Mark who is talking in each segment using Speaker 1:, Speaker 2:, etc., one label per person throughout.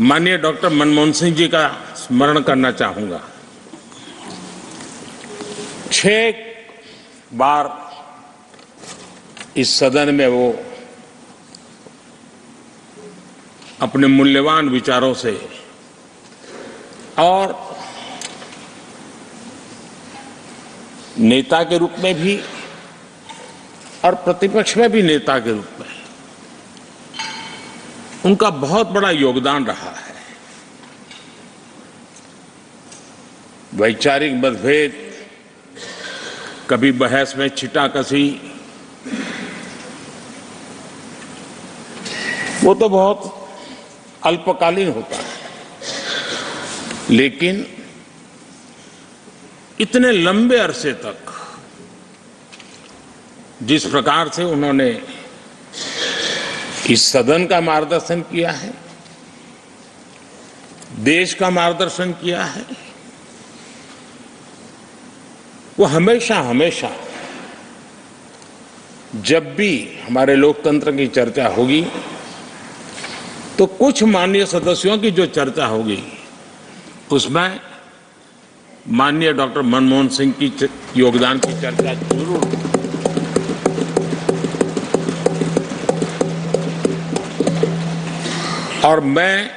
Speaker 1: माननीय डॉक्टर मनमोहन सिंह जी का स्मरण करना चाहूंगा। 6 बार इस सदन में वो अपने मूल्यवान विचारों से और नेता के रूप में भी और प्रतिपक्ष में भी नेता के रूप में उनका बहुत बड़ा योगदान रहा है। वैचारिक मतभेद, कभी बहस में छिटाकशी, वो तो बहुत अल्पकालीन होता है, लेकिन इतने लंबे अरसे तक जिस प्रकार से उन्होंने इस सदन का मार्गदर्शन किया है, देश का मार्गदर्शन किया है, वो हमेशा हमेशा जब भी हमारे लोकतंत्र की चर्चा होगी तो कुछ माननीय सदस्यों की जो चर्चा होगी उसमें माननीय डॉक्टर मनमोहन सिंह की योगदान की चर्चा जरूर होगी। और मैं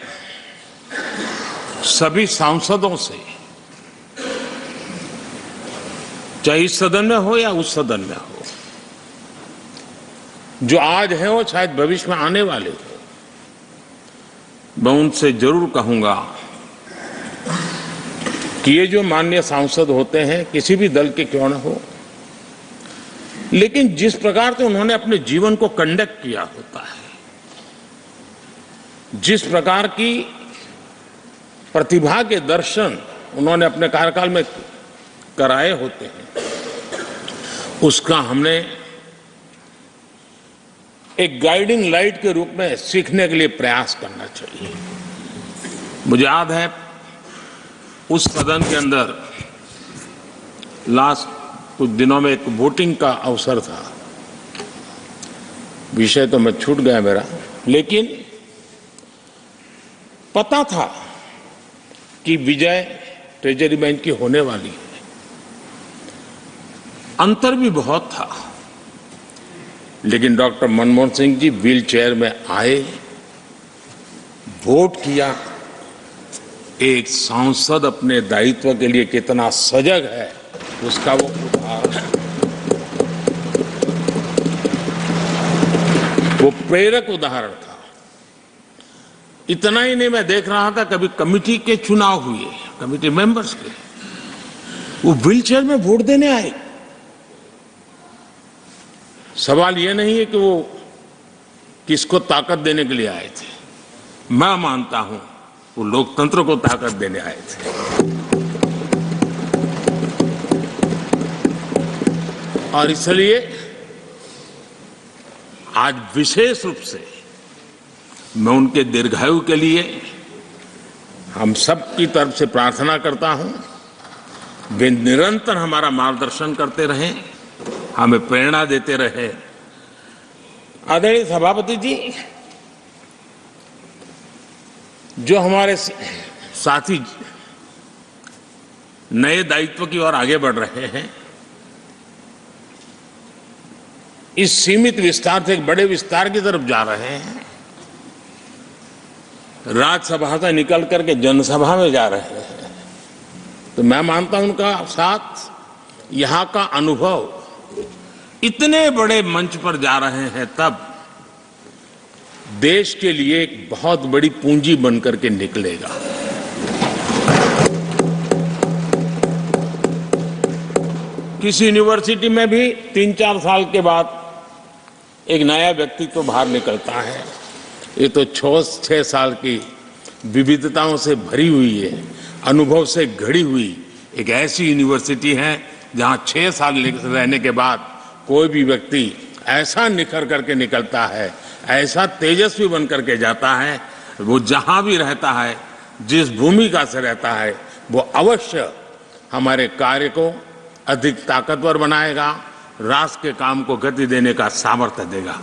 Speaker 1: सभी सांसदों से, चाहे इस सदन में हो या उस सदन में हो, जो आज है वो शायद भविष्य में आने वाले हो, मैं उनसे जरूर कहूंगा कि ये जो माननीय सांसद होते हैं, किसी भी दल के क्यों न हो, लेकिन जिस प्रकार से उन्होंने अपने जीवन को कंडक्ट किया होता है, जिस प्रकार की प्रतिभा के दर्शन उन्होंने अपने कार्यकाल में कराए होते हैं, उसका हमने एक गाइडिंग लाइट के रूप में सीखने के लिए प्रयास करना चाहिए। मुझे याद है उस सदन के अंदर लास्ट कुछ दिनों में एक वोटिंग का अवसर था, विषय तो मैं छूट गया मेरा, लेकिन पता था कि विजय ट्रेजरी बैंक की होने वाली है। अंतर भी बहुत था, लेकिन doctor Manmohan Singh ji wheel chair में आए, वोट किया। एक सांसद अपने दायित्व के लिए कितना सजग है उसका वो उदाहरण है, वो प्रेरक उदाहरण था। इतना ही नहीं, मैं देख रहा था कभी कमेटी के चुनाव हुए, कमेटी मेंबर्स के, वो व्हील चेयर में वोट देने आए। सवाल ये नहीं है कि वो किसको ताकत देने के लिए आए थे, मैं मानता हूं वो लोकतंत्र को ताकत देने आए थे। और इसलिए आज विशेष रूप से मैं उनके दीर्घायु के लिए हम सब की तरफ से प्रार्थना करता हूं, वे निरंतर हमारा मार्गदर्शन करते रहें, हमें प्रेरणा देते रहे। आदरणीय सभापति जी, जो हमारे साथी नए दायित्व की ओर आगे बढ़ रहे हैं, इस सीमित विस्तार से एक बड़े विस्तार की तरफ जा रहे हैं, राज्यसभा से निकल करके जनसभा में जा रहे हैं, तो मैं मानता हूं उनका साथ, यहां का अनुभव, इतने बड़े मंच पर जा रहे हैं, तब देश के लिए एक बहुत बड़ी पूंजी बनकर के निकलेगा। किसी यूनिवर्सिटी में भी 3-4 साल के बाद एक नया व्यक्तित्व तो बाहर निकलता है। ये तो 6 साल की विविधताओं से भरी हुई है, अनुभव से घड़ी हुई एक ऐसी यूनिवर्सिटी है जहां 6 साल रहने के बाद कोई भी व्यक्ति ऐसा निखर करके निकलता है, ऐसा तेजस्वी बन करके जाता है, वो जहां भी रहता है, जिस भूमिका से रहता है, वो अवश्य हमारे कार्य को अधिक ताकतवर बनाएगा, राष्ट्र के काम को गति देने का सामर्थ्य देगा।